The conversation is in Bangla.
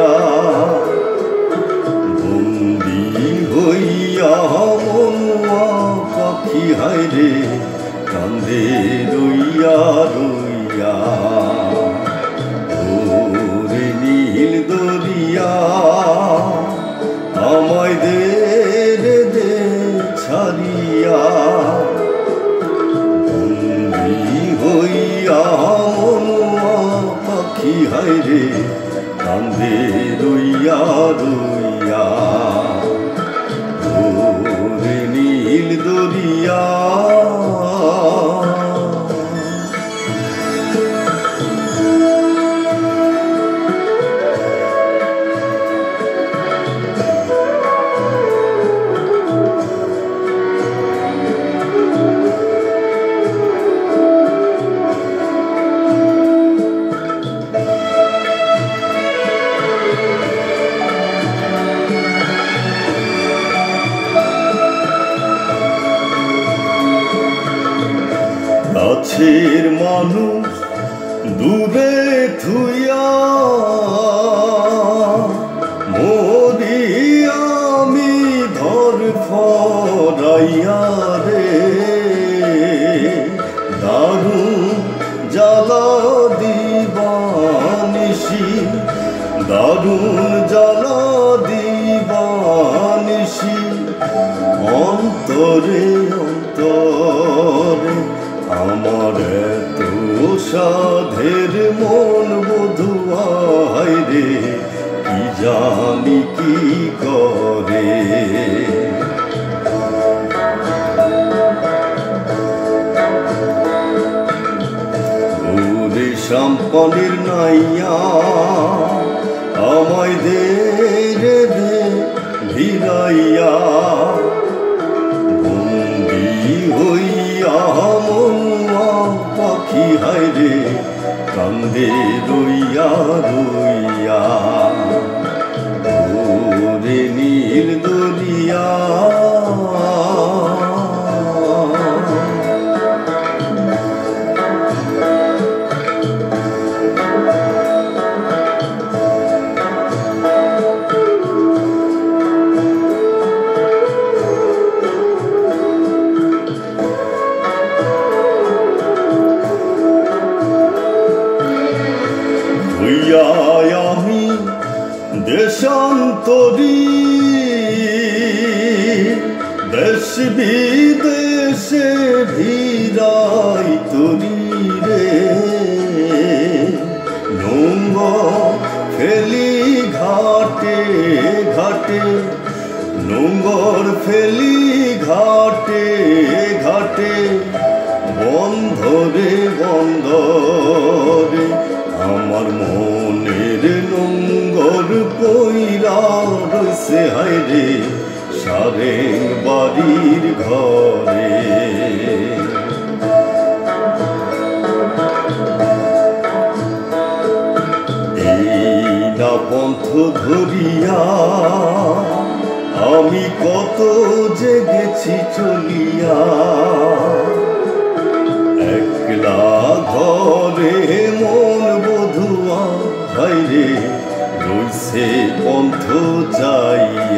ধরিয়া বন্দি হইয়া মনুয়া পাখি হায়রে কান্দে রইয়া রইয়া ওরে নীল দরিয়া আমায় দে ছাড়িয়া বন্দি হইয়া মনুয়া পাখি হায়রে কান্দে রইয়া রইয়া ওরে নীল দরিয়া কাছের মানুষ দূরে থুইয়া মরি আমি ধর ফরাইয়া রে দারুণ জ্বালা দিবানিসি দারুণ জ্বালা দিবানিসি অন্তরে অন্তরে আমার এত সাধের মন বধুয়া হায়রে কি জানি কি করে ওরে সম্পনের নাইয়া আমায় দে রে দে ভিড়াইয়া বন্দি হইয়া মনুয়া পাখি হায়রে কান্দে রইয়া রইয়া ওরে নীল দরিয়া আমি দেশান্তরী দেশ বিদেশে ভিড়াই তরি রে নোংর ফেলি ঘাটে ঘাটে নোংর ফেলি ঘাটে ঘাটে বন্ধরে বন্ধরে আমার মনের নোংর পইরা রইছে হায়রে সারে বাড়ির ঘরে এই না পন্থ ধরিয়া আমি কত যে গেছি চলিয়া একলা ঘরে মন বধুয়া হায়রে রইছে পন্থ যাইয়া